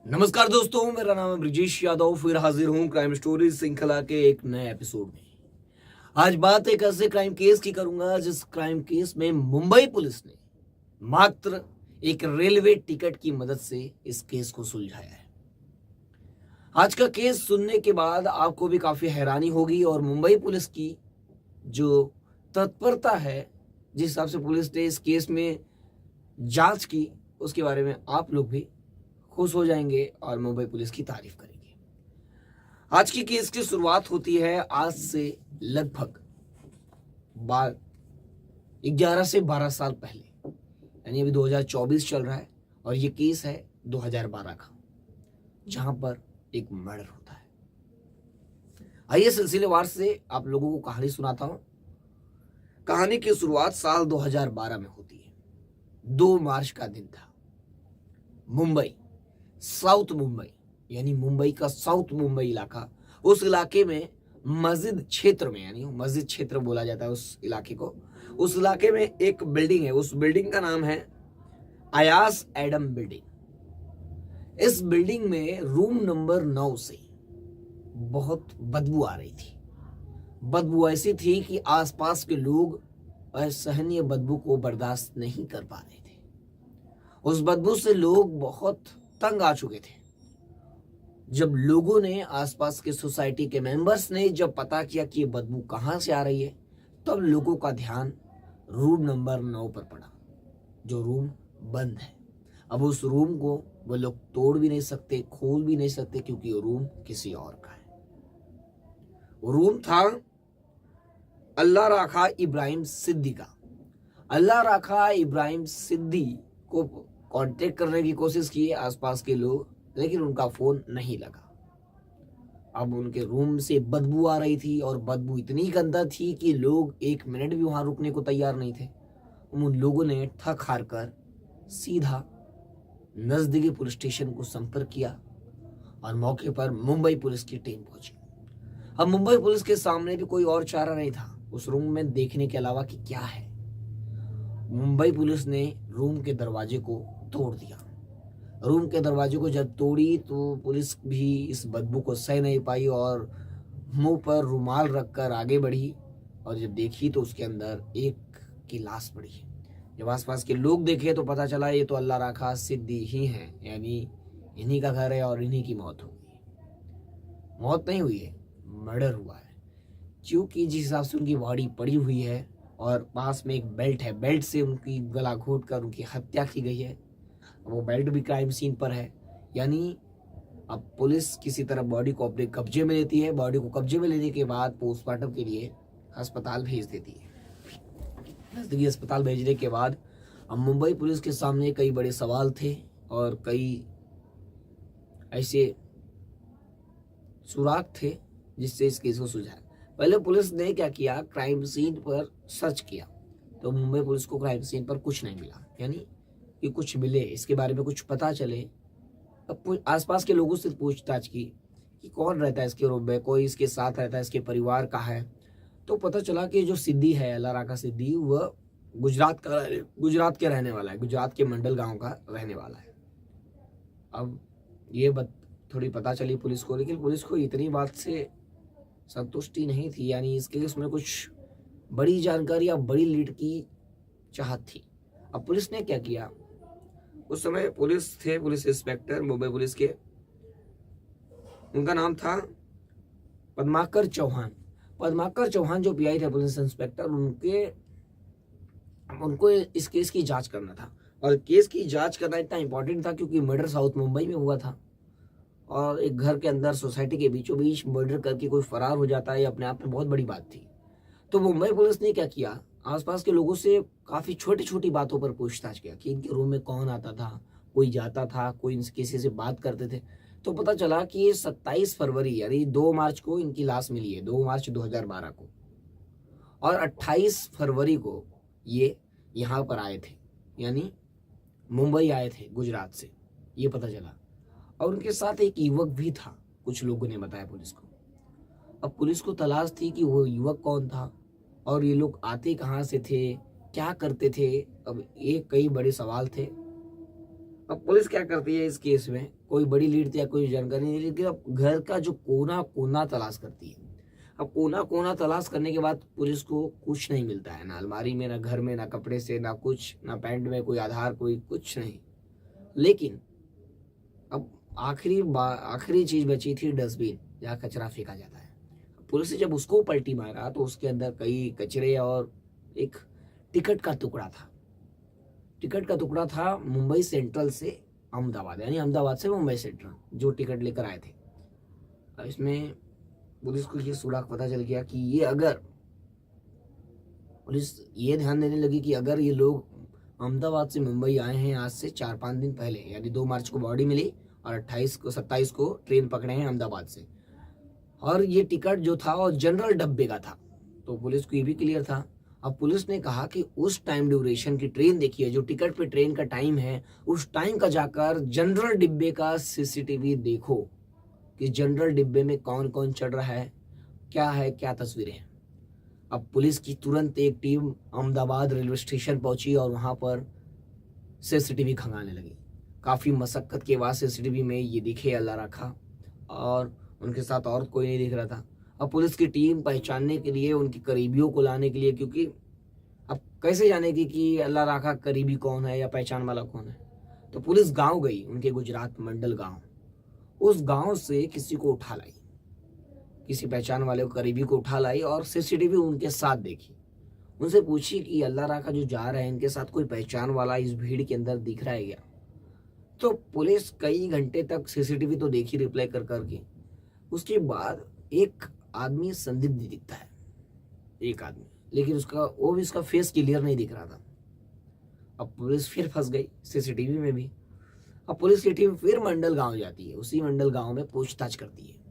नमस्कार दोस्तों, मेरा नाम है ब्रिजेश यादव। फिर हाजिर हूँ क्राइम स्टोरीज श्रृंखला के एक नए एपिसोड में। आज बात एक ऐसे क्राइम केस की करूंगा जिस क्राइम केस में मुंबई पुलिस ने मात्र एक रेलवे टिकट की मदद से इस केस को सुलझाया है। आज का केस सुनने के बाद आपको भी काफी हैरानी होगी और मुंबई पुलिस की जो तत्परता है, जिस हिसाब से पुलिस ने इस केस में जांच की, उसके बारे में आप लोग भी खुश हो जाएंगे और मुंबई पुलिस की तारीफ करेंगे। आज की केस की शुरुआत होती है आज से लगभग 11 से 12 साल पहले, यानी अभी 2024 चल रहा है और ये केस है 2012 का, जहां पर एक मर्डर होता है। आइए सिलसिलेवार से आप लोगों को कहानी सुनाता हूं। कहानी की शुरुआत साल 2012 में होती है। 2 मार्च का दिन था। मुंबई, साउथ मुंबई, यानी मुंबई का साउथ मुंबई इलाका, उस इलाके में मस्जिद क्षेत्र में, यानी मस्जिद क्षेत्र बोला जाता है उस इलाके को। उस इलाके में एक बिल्डिंग है, उस बिल्डिंग का नाम है अयास एडम बिल्डिंग। इस बिल्डिंग में रूम नंबर 9 से बहुत बदबू आ रही थी। बदबू ऐसी थी कि आसपास के लोग असहनीय बदबू को बर्दाश्त नहीं कर पा रहे थे। उस बदबू से लोग बहुत तंग आ चुके थे। जब लोगों ने, आसपास के सोसाइटी के मेंबर्स ने जब पता किया कि ये बदबू कहां से आ रही है, तब लोगों का ध्यान रूम नंबर 9 पर पड़ा, जो रूम बंद है। अब उस रूम को वो लोग तोड़ भी नहीं सकते, खोल भी नहीं सकते, क्योंकि वो रूम किसी और का है। वो रूम था अल्लाह राखा इब्राहिम सिद्दी का। अल्लाह राखा इब्राहिम सिद्दी को कांटेक्ट करने की कोशिश की आसपास के लोग, लेकिन उनका फोन नहीं लगा। अब उनके रूम से बदबू आ रही थी और बदबू इतनी गंदा थी कि लोग 1 मिनट भी वहां रुकने को तैयार नहीं थे। उन लोगों ने थक हार कर सीधा नजदीकी पुलिस स्टेशन को संपर्क किया और मौके पर मुंबई पुलिस की टीम पहुंची। अब मुंबई पुलिस के सामने भी कोई और चारा नहीं था उस रूम में देखने के अलावा कि क्या है। मुंबई पुलिस ने रूम के दरवाजे को तोड़ दिया। रूम के दरवाजे को जब तोड़ी तो पुलिस भी इस बदबू को सह नहीं पाई और मुंह पर रुमाल रखकर आगे बढ़ी और जब देखी तो उसके अंदर एक की लाश पड़ी है। जब आसपास के लोग देखे तो पता चला ये तो अल्लाह राखा सिद्दी ही है, यानी इन्हीं का घर है और इन्हीं की मौत हो गई। मौत नहीं हुई है, मर्डर हुआ है, क्योंकि जिस हिसाब से उनकी बॉडी पड़ी हुई है और पास में एक बेल्ट है, बेल्ट से उनकी गला घोट कर उनकी हत्या की गई है। वो बेल्ट भी क्राइम सीन पर है। यानी अब पुलिस किसी तरह बॉडी को अपने कब्जे में लेती है। बॉडी को कब्जे में लेने के बाद पोस्टमार्टम के लिए अस्पताल भेज देती है। नजदीकी अस्पताल भेजने के बाद अब मुंबई पुलिस के सामने कई बड़े सवाल थे और कई ऐसे सुराग थे जिससे इस केस को सुलझाया। पहले पुलिस ने क्या किया, क्राइम सीन पर सर्च किया तो मुंबई पुलिस को क्राइम सीन पर कुछ नहीं मिला, यानी कि कुछ मिले, इसके बारे में कुछ पता चले। अब आसपास के लोगों से पूछताछ की कि कौन रहता है इसके रूम में, कोई इसके साथ रहता है, इसके परिवार का है। तो पता चला कि जो सिद्दी है, अल्लाह राखा सिद्दी, वह गुजरात के रहने वाला है, गुजरात के मंडल गांव का रहने वाला है। अब ये थोड़ी पता चली पुलिस को, लेकिन पुलिस को इतनी बात से संतुष्टि नहीं थी, यानी इस केस में कुछ बड़ी जानकारी या बड़ी लीड की चाहत थी। अब पुलिस ने क्या किया, उस समय पुलिस इंस्पेक्टर मुंबई पुलिस के, उनका नाम था पद्माकर चौहान। पद्माकर चौहान जो पीआई थे, पुलिस इंस्पेक्टर, उनको इस केस की जांच करना था। और केस की जांच करना इतना इंपॉर्टेंट था क्योंकि मर्डर साउथ मुंबई में हुआ था और एक घर के अंदर सोसाइटी के बीचों बीच मर्डर करके कोई फरार हो जाता है, ये अपने आप में बहुत बड़ी बात थी। तो मुंबई पुलिस ने क्या किया, आसपास के लोगों से काफी छोटी छोटी बातों पर पूछताछ किया कि इनके रूम में कौन आता था, कोई जाता था, कोई किसी से बात करते थे। तो पता चला कि 27 फरवरी यानी 2 मार्च को इनकी लाश मिली है, 2 मार्च 2012 को, और 28 फरवरी को ये यहाँ पर आए थे, यानी मुंबई आए थे गुजरात से, ये पता चला। और उनके साथ एक युवक भी था, कुछ लोगों ने बताया पुलिस को। अब पुलिस को तलाश थी कि वो युवक कौन था और ये लोग आते कहाँ से थे, क्या करते थे। अब ये कई बड़े सवाल थे। अब पुलिस क्या करती है इस केस में, कोई बड़ी लीड या कोई जानकारी नहीं, लेकिन अब घर का जो कोना कोना तलाश करती है। अब कोना कोना तलाश करने के बाद पुलिस को कुछ नहीं मिलता है, ना अलमारी में, ना घर में, ना कपड़े से, ना कुछ, ना पैंट में कोई आधार, कोई कुछ नहीं। लेकिन अब आखिरी चीज बची थी डस्टबिन, जहाँ कचरा फेंका जाता है। पुलिस ने जब उसको पलटी मारा तो उसके अंदर कई कचरे और एक टिकट का टुकड़ा था। टिकट का टुकड़ा था मुंबई सेंट्रल से अहमदाबाद, यानी अहमदाबाद से मुंबई सेंट्रल जो टिकट लेकर आए थे। अब इसमें पुलिस को ये सुराग पता चल गया कि ये अगर पुलिस ये ध्यान देने लगी कि अगर ये लोग अहमदाबाद से मुंबई आए हैं आज से 4-5 दिन पहले, यानी 2 मार्च को बॉडी मिली और 27 को ट्रेन पकड़े हैं अहमदाबाद से, और ये टिकट जो था वो जनरल डब्बे का था, तो पुलिस को ये भी क्लियर था। अब पुलिस ने कहा कि उस टाइम ड्यूरेशन की ट्रेन देखिए, जो टिकट पे ट्रेन का टाइम है उस टाइम का जाकर जनरल डिब्बे का सीसीटीवी देखो कि जनरल डिब्बे में कौन कौन चढ़ रहा है, क्या तस्वीरें हैं। अब पुलिस की तुरंत एक टीम अहमदाबाद रेलवे स्टेशन पहुंची और वहां पर सीसीटीवी खंगालने लगी। काफी मशक्कत के बाद सीसीटीवी में ये दिखे अल्लाह रखा, और उनके साथ और कोई नहीं दिख रहा था। अब पुलिस की टीम पहचानने के लिए, उनके करीबियों को लाने के लिए, क्योंकि अब कैसे जानेगी कि अल्लाह रखा करीबी कौन है या पहचान वाला कौन है, तो पुलिस गांव गई, उनके गुजरात मंडल गांव। उस गांव से किसी को उठा लाई, किसी पहचान वाले को, करीबी को उठा लाई और सीसीटीवी उनके साथ देखी। उनसे पूछी कि अल्लाह रखा जो जा रहे हैं इनके साथ कोई पहचान वाला इस भीड़ के अंदर दिख रहा है क्या। तो पुलिस कई घंटे तक सीसीटीवी तो देखी रिप्लाई कर करके, उसके बाद एक आदमी संदिग्ध दिखता है, एक आदमी, लेकिन वो भी उसका फेस क्लियर नहीं दिख रहा था। अब पुलिस फिर फंस गई सीसीटीवी में भी। अब पुलिस की टीम फिर मंडल गांव जाती है, उसी मंडल गांव में पूछताछ करती है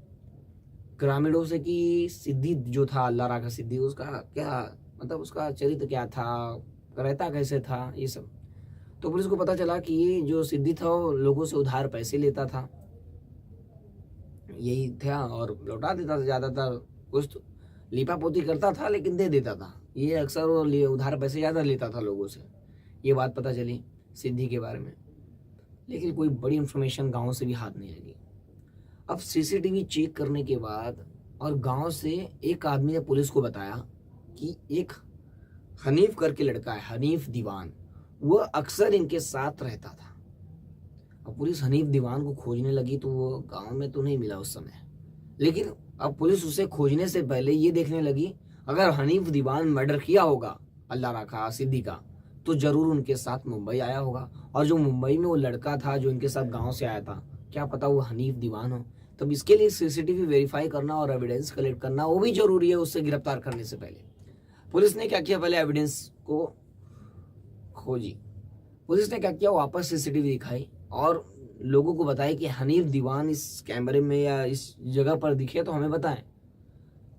ग्रामीणों से कि सिद्धि जो था, अल्लाह रखा सिद्धि, उसका क्या मतलब, उसका चरित्र क्या था, रहता कैसे था, ये सब। तो पुलिस को पता चला कि ये जो सिद्धि था वो लोगों से उधार पैसे लेता था, यही था, और लौटा देता था ज्यादातर। कुछ तो लिपापोती करता था लेकिन दे देता था, ये अक्सर वो उधार पैसे ज्यादा लेता था लोगों से। ये बात पता चली सिद्धि के बारे में, लेकिन कोई बड़ी इंफॉर्मेशन गांव से भी हाथ नहीं लगी। अब सीसीटीवी चेक करने के बाद और गांव से एक आदमी ने पुलिस को बताया कि एक हनीफ करके लड़का है, हनीफ दीवान, वह अक्सर इनके साथ रहता था। अब पुलिस हनीफ दीवान को खोजने लगी तो वो गांव में तो नहीं मिला उस समय, लेकिन अब पुलिस उसे खोजने से पहले ये देखने लगी अगर हनीफ दीवान मर्डर किया होगा अल्लाह रखा सिद्दी का, तो जरूर उनके साथ मुंबई आया होगा, और जो मुंबई में वो लड़का था जो इनके साथ गांव से आया था, क्या पता वो हनीफ दीवान हो। तब इसके लिए सीसीटीवी वेरीफाई करना और एविडेंस कलेक्ट करना वो भी जरूरी है उससे गिरफ्तार करने से पहले। पुलिस ने क्या किया, पहले एविडेंस को खोजी। पुलिस ने क्या किया, वापस सीसीटीवी दिखाई और लोगों को बताया कि हनीफ दीवान इस कैमरे में या इस जगह पर दिखे तो हमें बताएं।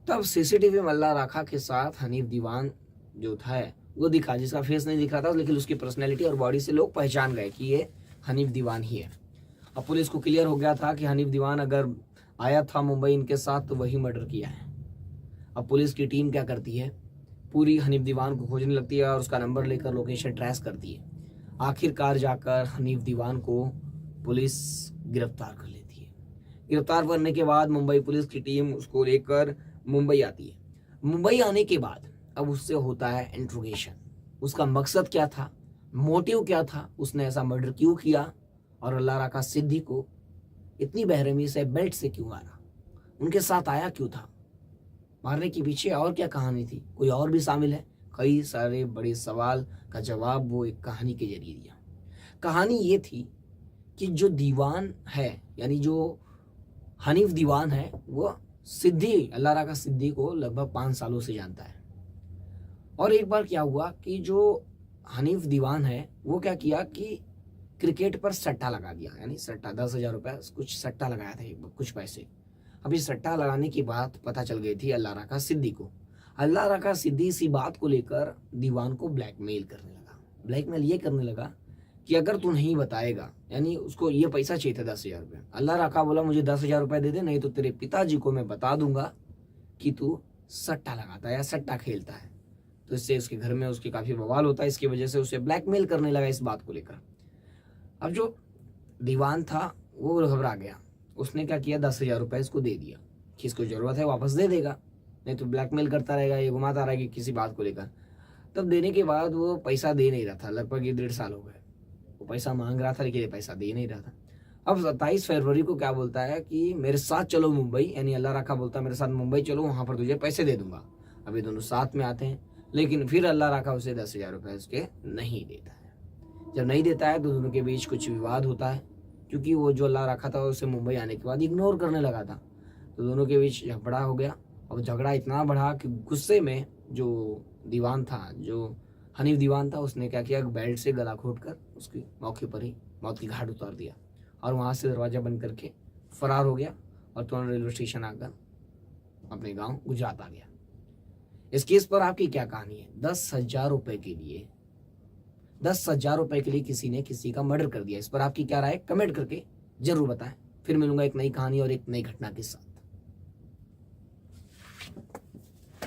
तब सीसीटीवी में अल्लाह रखा के साथ हनीफ दीवान जो था वो दिखा, जिसका फेस नहीं दिख रहा था, लेकिन उसकी पर्सनैलिटी और बॉडी से लोग पहचान गए कि ये हनीफ दीवान ही है। अब पुलिस को क्लियर हो गया था कि हनीफ दीवान अगर आया था मुंबई इनके साथ तो वही मर्डर किया है। अब पुलिस की टीम क्या करती है, पूरी हनीफ दीवान को खोजने लगती है और उसका नंबर लेकर लोकेशन ट्रेस करती है। आखिरकार जाकर हनीफ दीवान को पुलिस गिरफ्तार कर लेती है। गिरफ्तार करने के बाद मुंबई पुलिस की टीम उसको लेकर मुंबई आती है। मुंबई आने के बाद अब उससे होता है इंट्रोगेशन, उसका मकसद क्या था, मोटिव क्या था, उसने ऐसा मर्डर क्यों किया, और अल्लाह रखा सिद्दी को इतनी बेरहमी से बेल्ट से क्यों मारा, उनके साथ आया क्यों था, मारने के पीछे और क्या कहानी थी, कोई और भी शामिल है। कई सारे बड़े सवाल का जवाब वो एक कहानी के जरिए दिया। कहानी ये थी कि जो दीवान है, यानी जो हनीफ दीवान है, वो सिद्दी, अल्लाह रखा सिद्दी को लगभग 5 सालों से जानता है। और एक बार क्या हुआ कि जो हनीफ दीवान है वो क्या किया कि क्रिकेट पर सट्टा लगा दिया, यानी सट्टा 10,000 रुपया कुछ सट्टा लगाया था, कुछ पैसे। अभी सट्टा लगाने की बात पता चल गई थी अल्लाह रखा सिद्दी को। अल्लाह रखा सिद्दी इसी बात को लेकर दीवान को ब्लैकमेल करने लगा। ब्लैकमेल ये करने लगा कि अगर तू नहीं बताएगा, यानी उसको ये पैसा चाहिए था 10,000 रुपया। अल्लाह रखा बोला मुझे 10,000 रुपया दे दे, नहीं तो तेरे पिताजी को मैं बता दूंगा कि तू सट्टा लगाता है या सट्टा खेलता है। तो इससे उसके घर में उसके काफी बवाल होता है, इसकी वजह से उसे ब्लैकमेल करने लगा इस बात को लेकर। अब जो दीवान था वो घबरा गया, उसने क्या किया 10,000 रुपये इसको दे दिया कि इसको ज़रूरत है वापस दे देगा, नहीं तो ब्लैकमेल करता रहेगा, ये घुमाता रहेगा किसी बात को लेकर। तब देने के बाद वो पैसा दे नहीं रहा था, लगभग ये 1.5 साल हो गए वो पैसा मांग रहा था लेकिन ये पैसा दे नहीं रहा था। अब 27 फरवरी को क्या बोलता है कि मेरे साथ चलो मुंबई, यानी अल्लाह रखा बोलता है मेरे साथ मुंबई चलो, वहाँ पर तुझे पैसे दे दूंगा। अभी दोनों साथ में आते हैं, लेकिन फिर अल्लाह रखा उसे 10,000 रुपये उसके नहीं देता है। जब नहीं देता है तो दोनों के बीच कुछ विवाद होता है, क्योंकि वो जो अल्लाह रखा था उसे मुंबई आने के बाद इग्नोर करने लगा था, तो दोनों के बीच झगड़ा हो गया। और झगड़ा इतना बढ़ा कि गुस्से में जो दीवान था, जो हनीफ दीवान था, उसने क्या किया, बेल्ट से गला घोट कर उसकी मौके पर ही मौत की घाट उतार दिया और वहाँ से दरवाज़ा बंद करके फरार हो गया और तुरंत रेलवे स्टेशन आकर अपने गांव गुजरात आ गया। इस केस पर आपकी क्या कहानी है? 10,000 रुपये के लिए 10,000 रुपये के लिए किसी ने किसी का मर्डर कर दिया। इस पर आपकी क्या राय, कमेंट करके जरूर बताएं। फिर मिलूंगा एक नई कहानी और एक नई घटना के साथ।